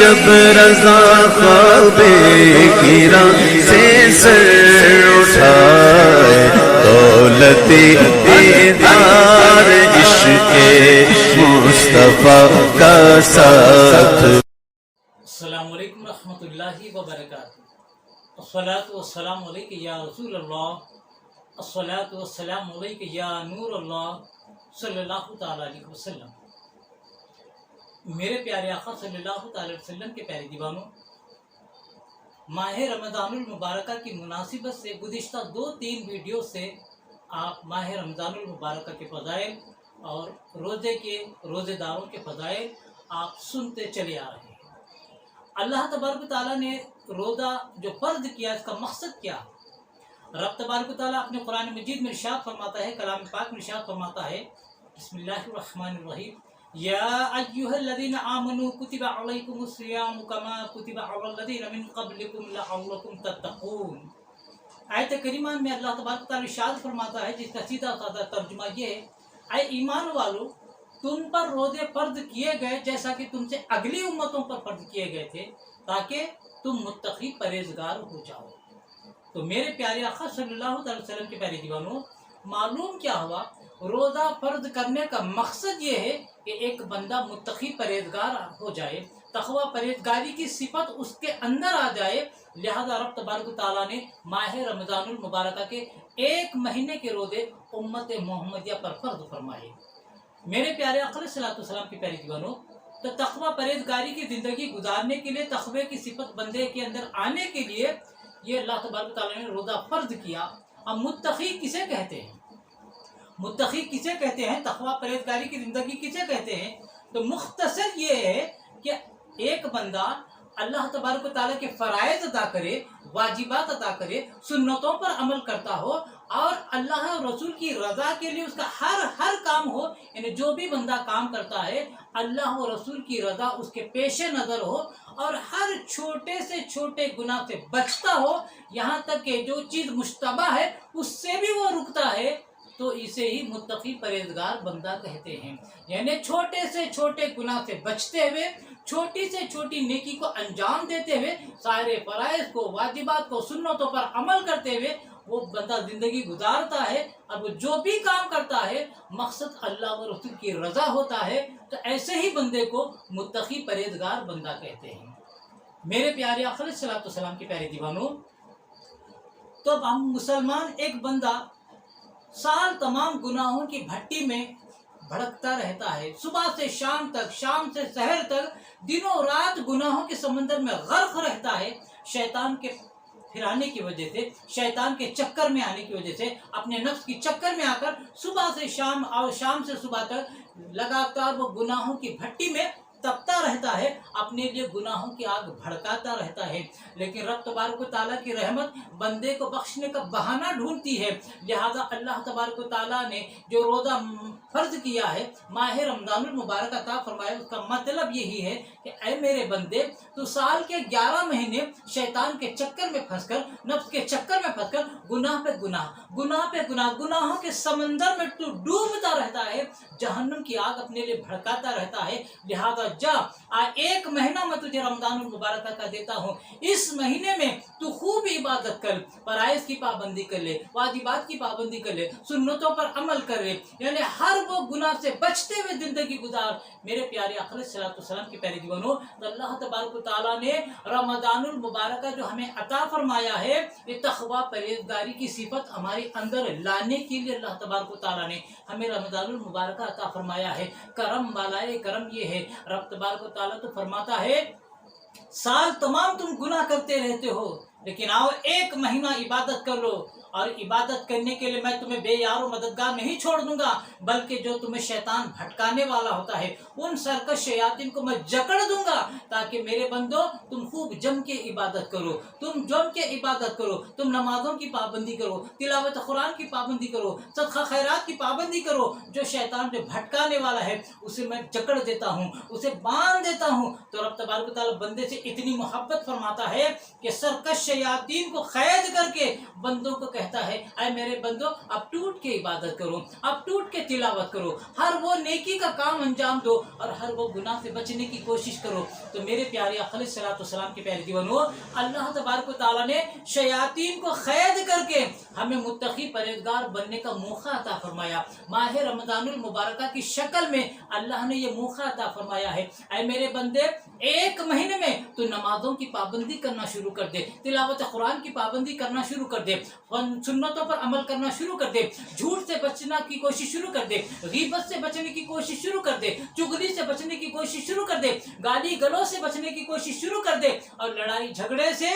جب رضا خواب گرا سے سر اٹھائے، دولت دیدار عشق مصطفیٰ کا ساتھ۔ السلام علیکم ورحمۃ اللہ وبرکاتہ۔ الصلاۃ والسلام علیک یا رسول اللہ، الصلاۃ والسلام علیک یا نور اللہ صلی اللہ تعالیٰ علیہ وسلم۔ میرے پیارے آقا صلی اللہ تعالیٰ علیہ وسلم کے پیارے دیوانوں، ماہ رمضان المبارکہ کی مناسبت سے گزشتہ 2-3 ویڈیو سے آپ ماہ رمضان المبارکہ کے فضائل اور روزے داروں کے فضائل آپ سنتے چلے آ رہے ہیں۔ اللہ تبارک و تعالیٰ نے روزہ جو فرض کیا، اس کا مقصد کیا؟ رب تبارک و تعالیٰ اپنے قرآن مجید میں ارشاد فرماتا ہے، کلام پاک میں ارشاد فرماتا ہے، بسم اللہ الرحمن الرحیم، یا ایھا الذین آمنوا کتب علیکم الصیام کما کتب علی الذین من قبلکم لعلکم تتقون۔ آیت کریمہ میں اللہ تبارک و تعالیٰ ارشاد فرماتا ہے، جس کا سیدھا سادہ ترجمہ یہ ہے، اے ایمان والو، تم پر روزے فرض کیے گئے جیسا کہ تم سے اگلی امتوں پر فرض کیے گئے تھے، تاکہ تم متقی پرہیزگار ہو جاؤ۔ تو میرے پیارے آقا صلی اللہ علیہ وسلم کے پیارے دیوانوں، معلوم کیا ہوا؟ روزہ فرض کرنے کا مقصد یہ ہے کہ ایک بندہ متقی پرہیزگار ہو جائے، تقوی پرہیزگاری کی صفت اس کے اندر آ جائے۔ لہذا رب تبارک و تعالیٰ نے ماہ رمضان المبارکہ کے 1 مہینے کے روزے امت محمدیہ پر فرض فرمائے۔ میرے پیارے آقا صلی اللہ علیہ وسلم کے پیارے دیوانوں، تو تقوی پرہیزگاری کی زندگی گزارنے کے لیے، تقوی کی صفت بندے کے اندر آنے کے لیے یہ اللہ تبارک و تعالیٰ نے روزہ فرض کیا۔ اب متقی کسے کہتے ہیں؟ متقی کسے کہتے ہیں؟ تقوی پرہیزگاری کی زندگی کسے کہتے ہیں؟ تو مختصر یہ ہے کہ ایک بندہ اللہ تبارک و تعالیٰ کے فرائض ادا کرے، واجبات ادا کرے، سنتوں پر عمل کرتا ہو، اور اللہ اور رسول کی رضا کے لیے اس کا ہر کام ہو، یعنی جو بھی بندہ کام کرتا ہے اللہ اور رسول کی رضا اس کے پیش نظر ہو، اور ہر چھوٹے سے چھوٹے گناہ سے بچتا ہو، یہاں تک کہ جو چیز مشتبہ ہے اس سے بھی وہ رکتا ہے، تو اسے ہی متقی پرہیزگار بندہ کہتے ہیں۔ یعنی چھوٹے سے چھوٹے گناہ سے بچتے ہوئے، چھوٹی سے چھوٹی نیکی کو انجام دیتے ہوئے، سارے فرائض کو، واجبات کو، سنتوں پر عمل کرتے ہوئے وہ بندہ زندگی گزارتا ہے، اور وہ جو بھی کام کرتا ہے مقصد اللہ و رسول کی رضا ہوتا ہے، تو ایسے ہی بندے کو متقی پرہیزگار بندہ کہتے ہیں۔ میرے پیارے آقا علیہ الصلوۃ والسلام کے پیارے دیوانوں، تو ہم مسلمان ایک بندہ سال تمام گناہوں کی بھٹی میں بھڑکتا رہتا ہے، صبح سے شام تک، شام سے سحر تک، دنوں رات گناہوں کے سمندر میں غرق رہتا ہے، شیطان کے پھرانے کی وجہ سے، شیطان کے چکر میں آنے کی وجہ سے، اپنے نفس کی چکر میں آ کر صبح سے شام اور شام سے صبح تک لگاتار وہ گناہوں کی بھٹی میں تپتا رہتا ہے، اپنے لیے گناہوں کی آگ بھڑکاتا رہتا ہے۔ لیکن رب تبارک و تعالیٰ کی رحمت بندے کو بخشنے کا بہانہ ڈھونڈتی ہے، لہذا اللہ تبارک و تعالیٰ نے جو روزہ فرض کیا ہے، ماہ رمضان المبارک عطا فرمایا، اس کا مطلب یہی ہے کہ اے میرے بندے، تو سال کے 11 مہینے شیطان کے چکر میں پھنس کر، نفس کے چکر میں پھنس کر، گناہ پہ گناہ، گناہ پہ گناہ، گناہوں کے سمندر میں تو ڈوبتا رہتا ہے، جہنم کی آگ اپنے لیے بھڑکاتا رہتا ہے۔ لہذا جا، 1 مہینہ میں تجھے رمضان المبارکہ کا دیتا ہوں، اس مہینے میں تو خوب عبادت کر، فرائض کی پابندی کر لے، واجبات کی پابندی کر لے، سنتوں پر عمل کر لے، یعنی ہر وہ گناہ سے بچتے ہوئے زندگی گزار۔ میرے پیارے آقا علیہ الصلوۃ والسلام کے پیارے دیوانوں، اللہ تبارک و تعالیٰ نے رمضان المبارکہ جو ہمیں عطا فرمایا ہے، یہ تقوی پرہیزگاری کی صفت ہمارے اندر لانے کے لیے اللہ تبارک و تعالیٰ نے ہمیں رمضان المبارکہ عطا فرمایا ہے۔ کرم بالائے کرم یہ ہے، رب تبارک و تعالیٰ تو فرماتا ہے، سال تمام تم گناہ کرتے رہتے ہو، لیکن آؤ 1 مہینہ عبادت کر لو، اور عبادت کرنے کے لیے میں تمہیں بے یار و مددگار نہیں چھوڑ دوں گا، بلکہ جو تمہیں شیطان بھٹکانے والا ہوتا ہے، ان سرکش شیاطین کو میں جکڑ دوں گا، تاکہ میرے بندو تم خوب جم کے عبادت کرو، تم جم کے عبادت کرو، تم نمازوں کی پابندی کرو، تلاوت قرآن کی پابندی کرو، صدقہ خیرات کی پابندی کرو۔ جو شیطان جو بھٹکانے والا ہے اسے میں جکڑ دیتا ہوں، اسے باندھ دیتا ہوں۔ تو رب تبارک و تعالیٰ بندے سے اتنی محبت فرماتا ہے کہ سرکش شیاطین کو قید کر کے بندوں کو कहता है ऐ मेरे बंदो अब टूट के इबादत करो, अब टूट के तिलावत करो, हर वो नेकी का काम अंजाम दो और हर वो गुनाह से बचने की कोशिश करो। तो मेरे प्यारे आका अलैहिस्सलातु वस्सलाम के प्यारे दीवानों, अल्लाह तबारक व तआला ने शयातीन को कैद करके हमें मुत्तकी परहेजगार बनने का मौका अता फरमाया। माह रमजानुल मुबारक की शक्ल में अल्लाह ने ये मौका अता फरमाया है। ऐ मेरे बंदे, एक महीने में तू नमाजों की पाबंदी करना शुरू कर दे, तिलावत कुरान की पाबंदी करना शुरू कर दे, सुन्नतों पर अमल करना शुरू कर दे, झूठ से बचने की कोशिश शुरू कर दे, गीबत से बचने की कोशिश शुरू कर दे, चुगली से बचने की कोशिश शुरू कर दे, गाली गलौज से बचने की कोशिश शुरू कर दे और लड़ाई झगड़े से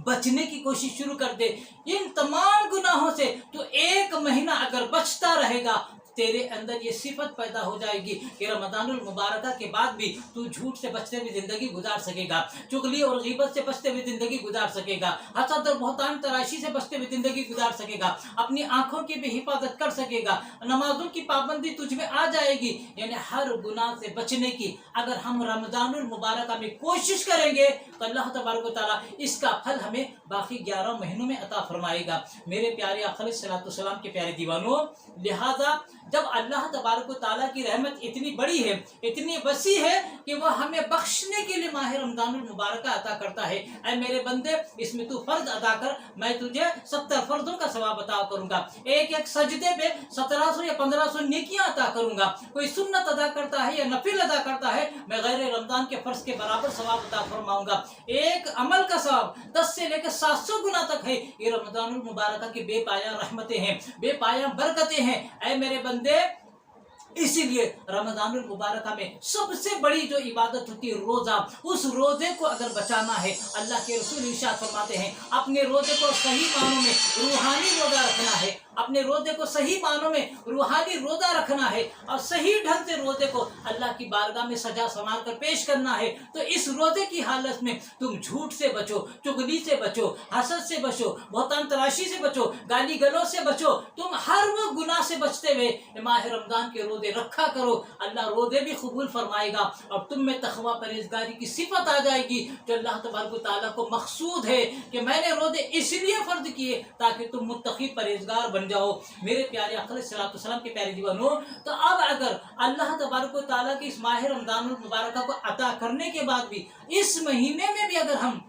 बचने की कोशिश शुरू कर दे। इन तमाम गुनाहों से तो एक महीना अगर बचता रहेगा, तेरे अंदर ये सिफत पैदा हो जाएगी कि रमजानुल मुबारक के बाद भी तू झूठ से बचते हुए जिंदगी गुजार सकेगा, चुगली और गीबत से बचते हुए जिंदगी गुजार सकेगा, हसद और बहतान तराशी से बचते हुए जिंदगी गुजार सकेगा, अपनी आंखों की भी हिफाजत कर सकेगा, नमाजों की पाबंदी तुझ में आ जाएगी। यानी हर गुनाह से बचने की अगर हम रमजानुल मुबारक में कोशिश करेंगे तो अल्लाह तबारक व तआला इसका फल हमें बाकी 11 महीनों में अता फरमाएगा। मेरे प्यारे आका अलैहिस्सलातु वस्सलाम के प्यारे दीवानों, लिहाजा जब अल्लाह तबारक व तआला की रहमत इतनी बड़ी है, इतनी वसी है कि वह हमें बख्शने के लिए माह रमजानुल मुबारक अता करता है। ऐ मेरे बंदे, इसमें तू फर्ज अदा कर, मैं तुझे 70 फर्जों का सवाब अता करूंगा, एक एक सजदे पे 1700 या 1500 नेकियां अता करूंगा। कोई सुन्नत अदा करता है या नफिल अदा करता है, मैं गैर रमजान के फर्ज के बराबर सवाब अता फरमाऊंगा। एक अमल का सवाब 10 से लेकर 700 गुना तक है। ये रमजानुल मुबारक की बेपाया रहमतें हैं, बेपाया बरकतें हैं। ऐ मेरे बंदे, इसीलिए रमजानुल मुबारक में सबसे बड़ी जो इबादत होती है रोजा, उस रोजे को अगर बचाना है, अल्लाह के रसूल इरशाद फरमाते हैं अपने रोजे को सही मानों में रूहानी रोजा रखना है, अपने रोजे को सही मानों में रूहानी रोजा रखना है और सही ढंग से रोजे को अल्लाह की बारगाह में सजा संवार कर पेश करना है। तो इस रोजे की हालत में तुम झूठ से बचो, चुगली से बचो, हसद से बचो, बहतान तराशी से बचो, गाली गलौज से बचो, तुम हर वो गुनाह से बचते हुए माह रमजान के रोजे रखा करो। अल्लाह रोजे भी कबूल फरमाएगा और तुम में तकवा परहेजगारी की सिफत आ जाएगी जो अल्लाह तबारक व तआला को मकसूद है कि मैंने रोजे इसलिए फर्ज किए ताकि तुम मुत्तकी परहेजगार बन जाओ। मेरे प्यारे आका अलैहिस्सलातु वस्सलाम के प्यारे दीवानों, तो अब अगर अल्लाह तबारक व तआला की इस माह रमजानुल मुबारक को अता करने के बाद भी इस महीने में भी अगर हम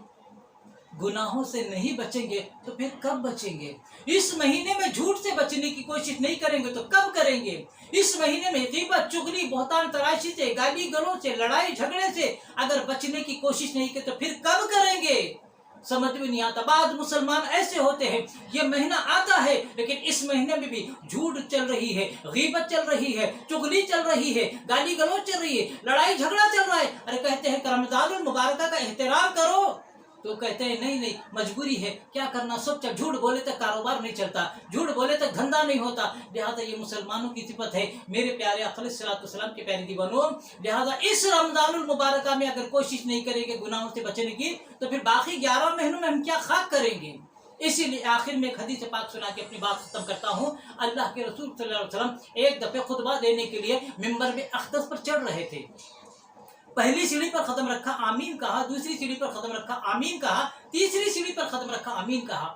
गुनाहों से नहीं बचेंगे तो फिर कब बचेंगे? इस महीने में झूठ से बचने की कोशिश नहीं करेंगे तो कब करेंगे? इस महीने में गीबत, चुगली, बहतान तराशी से, गाली गलौज से, लड़ाई झगड़े से अगर बचने की कोशिश नहीं की तो फिर कब करेंगे? समझ में नहीं आता। बाद मुसलमान ऐसे होते हैं, ये महीना आता है लेकिन इस महीने में भी झूठ चल रही है, गीबत चल रही है, चुगली चल रही है, गाली गलौज चल रही है, लड़ाई झगड़ा चल रहा है। अरे कहते हैं रमजानुल मुबारक का एहतराम करो, तो कहते हैं नहीं नहीं मजबूरी है, क्या करना, सब चल, झूठ बोले तक कारोबार नहीं चलता, झूठ बोले तक धंधा नहीं होता। लिहाजा ये मुसलमानों की सिफत है। मेरे प्यारे आका अलैहिस्सलातु वस्सलाम के प्यारे दीवानों, लिहाजा इस रमजानुल मुबारक में अगर कोशिश नहीं करेंगे गुनाहों से बचने की तो फिर बाकी 11 महीनों में हम क्या खाक करेंगे? इसीलिए आखिर में एक हदीस पाक सुना के अपनी बात खत्म करता हूँ। अल्लाह के रसूल सल्लल्लाहु अलैहि वसल्लम एक दफे खुतबा देने के लिए मिंबर में अक़दस पर चढ़ रहे थे। पहली सीढ़ी पर खत्म रखा, आमीन कहा, दूसरी सीढ़ी पर खत्म रखा, आमीन कहा, तीसरी सीढ़ी पर खत्म रखा, आमीन कहा।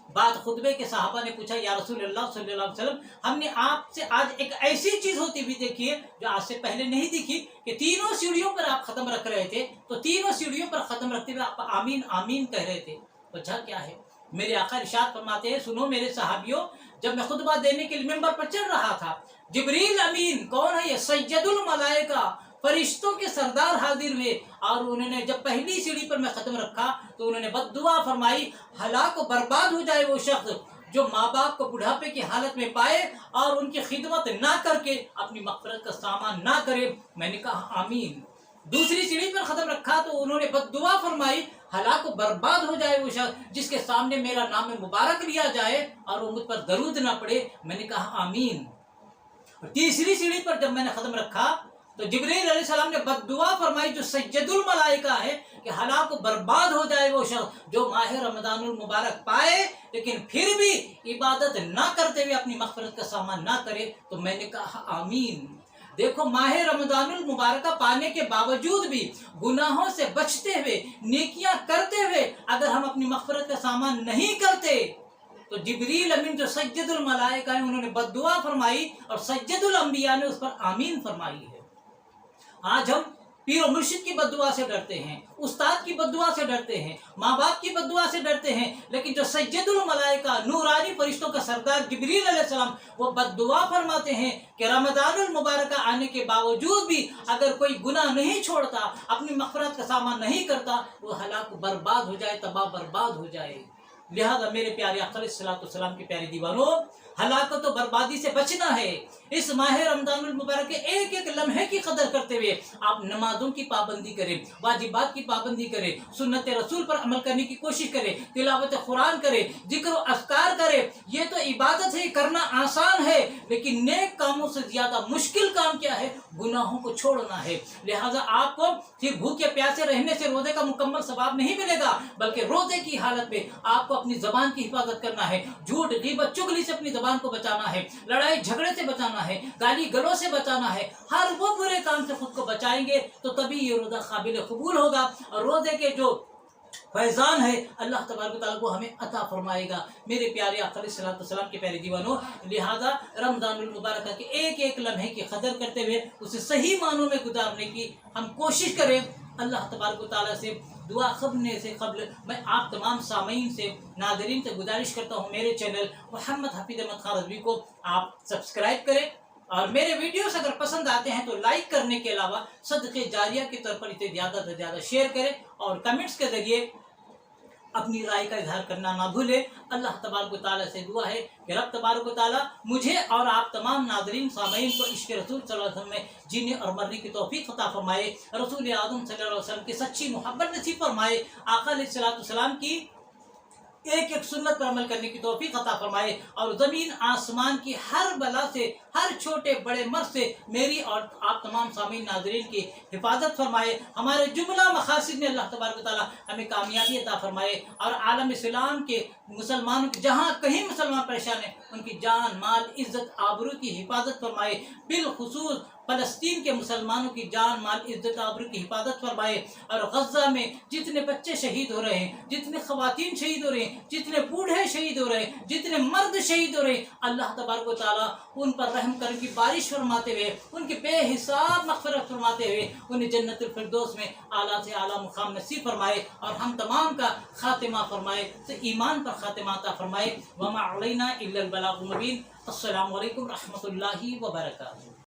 बाद खुतबे के सहाबा ने पूछा, या रसूलल्लाह सल्लल्लाहु अलैहि वसल्लम, हमने आपसे आज एक ऐसी चीज होती हुई देखी है जो आज से पहले नहीं दिखी कि तीनों सीढ़ियों पर आप खत्म रख रहे थे, तो तीनों सीढ़ियों पर खत्म रखते हुए आप आमीन आमीन कह रहे थे। वजह क्या है? मेरे आका इरशाद फरमाते हैं, सुनो मेरे सहाबियों, जब मैं खुतबा देने के लिए मिंबर पर चढ़ रहा था, जिब्रील अमीन, कौन है ये? सैयदुल मलाइका, फरिश्तों के सरदार हाजिर हुए और उन्होंने जब पहली सीढ़ी पर मैं खत्म रखा तो उन्होंने बद्दुआ फरमाई, हलाक बर्बाद हो जाए वो शख्स जो माँ बाप को बुढ़ापे की हालत में पाए और उनकी खिदमत ना करके अपनी मग़फ़िरत का सामान ना करे। मैंने कहा आमीन। दूसरी सीढ़ी पर खत्म रखा तो उन्होंने बद्दुआ फरमाई, हलाक बर्बाद हो जाए वो शख्स जिसके सामने मेरा नाम मुबारक लिया जाए और वो मुझ पर दरूद ना पड़े। मैंने कहा आमीन। तीसरी सीढ़ी पर जब मैंने खत्म रखा तो जिब्रील अलैहिस्सलाम ने बद्दुआ फरमाई जो सैयदुल मलाइका है कि हलाक बर्बाद हो जाए वो शख्स जो माह रमजानुल मुबारक पाए लेकिन फिर भी इबादत ना करते हुए अपनी मग़फ़िरत का सामान ना करे। तो मैंने कहा आमीन। देखो, माह रमजानुल मुबारक पाने के बावजूद भी गुनाहों से बचते हुए, नेकियां करते हुए अगर हम अपनी मग़फ़िरत का सामान नहीं करते तो जिब्रील अमीन जो सज्जदुल मलाइका है उन्होंने बद्दुआ फरमाई और सज्जदुल अंबिया ने उस पर आमीन फरमाई है। आज हम पीर और मुर्शिद की बद्दुआ से डरते हैं, उस्ताद की बद्दुआ से डरते हैं, माँ बाप की बद्दुआ से डरते हैं, लेकिन जो सज्जदुल मलाइका नूरानी फरिश्तों का सरदार जिब्रील अलैहिस्सलाम वो बद्दुआ फरमाते हैं कि रमज़ानुल मुबारक आने के बावजूद भी अगर कोई गुनाह नहीं छोड़ता, अपनी मग़फ़िरत का सामान नहीं करता, वो हलाक बर्बाद हो जाए, तबाह बर्बाद हो जाए। लिहाजा मेरे प्यारे आका अलैहिस्सलाम के प्यारे दीवानों, हलाकत और बर्बादी से बचना है। इस माह रमज़ानुल मुबारक के एक एक लम्हे की कदर करते हुए आप नमाजों की पाबंदी करें, वाजिबात की पाबंदी करें, सुन्नत रसूल पर अमल करने की कोशिश करें, तिलावत कुरान करें, जिक्र और अस्कार करें। ये तो इबादत है, करना आसान है, लेकिन नेक कामों से ज्यादा मुश्किल काम क्या है? गुनाहों को छोड़ना है। लिहाजा आपको सिर्फ भूखे प्यासे रहने से रोजे का मुकम्मल सवाब नहीं मिलेगा, बल्कि रोजे की हालत में आपको अपनी जबान की हिफाजत करना है, झूठ गीबत चुगली से अपनी जबान को बचाना है, लड़ाई झगड़े से बचाना है, गाली गलों से बचाना है। हर वो बुरे काम से खुद को बचाएंगे तो तभी ये रोजा काबिल कबूल होगा और रोजे के जो फैजान है अल्लाह तबारक व तआला को हमें अता फरमाएगा। मेरे प्यारे आका अलैहिस्सलाम के प्यारे दीवानों, लिहाजा रमज़ानुल मुबारक के एक एक लम्हे की कदर करते हुए उसे सही मानों में गुजारने की हम कोशिश करें। अल्लाह तबारक व तआला से दुआ करने से कबल मैं आप तमाम सामीन से, नाज़रीन से गुजारिश करता हूँ, मेरे चैनल मोहम्मद हफीज़ अहमद खान रज़वी को आप सब्सक्राइब करें और मेरे वीडियोस अगर पसंद आते हैं तो लाइक करने के अलावा सदक़े जारिया के तौर पर इसे ज़्यादा से ज़्यादा शेयर करें और कमेंट्स के ज़रिए अपनी राय का इजहार करना ना भूलें। अल्लाह तबारक व तआला से दुआ है कि रब तबारक व तआला मुझे और आप तमाम नाज़रीन सामीन को इश्क़ रसूल सल्लल्लाहु अलैहि वसल्लम में जीने और मरने की तौफीक अता फरमाए, रसूल आज़म सल्लल्लाहु अलैहि वसल्लम की सच्ची मोहब्बत नसीब फरमाए, आका अलैहिस्सलाम की एक एक सुन्नत पर अमल करने की तौफीक अता फरमाए और ज़मीन आसमान की हर बला से, हर छोटे बड़े मर्द से मेरी और आप तमाम सामीन नाज़रीन की हिफाजत फरमाए। हमारे जुमला मकासिद में अल्लाह तबारक व तआला हमें कामयाबी अता फरमाए और आलम इस्लाम के मुसलमानों की जहाँ कहीं मुसलमान परेशान है उनकी जान माल इज़्ज़त आबरू की हिफाजत फरमाए, बिलखुसूस फ़लस्तीन के मुसलमानों की जान माल इज़्ज़त आबरू की हिफाजत फरमाए और गज़ा में जितने बच्चे शहीद हो रहे हैं, जितने ख़वातीन शहीद हो रहे हैं, जितने बूढ़े शहीद हो रहे हैं, जितने मर्द शहीद हो रहे हैं, अल्लाह तबारक व तआला उन पर रहम कर की बारिश फरमाते हुए, उनके बेहिसाब मग़फ़िरत फरमाते हुए उन्हें जन्नतुल फिरदौस में आला से आला मुकाम नसीब फरमाए और हम तमाम का खातिमा फरमाए, तो ईमान पर खातिमा अता फरमाए। वमा अलैना इल्लल बलागुल मुबीन। अस्सलामु अलैकुम रहमतुल्लाहि व बरकातुहू।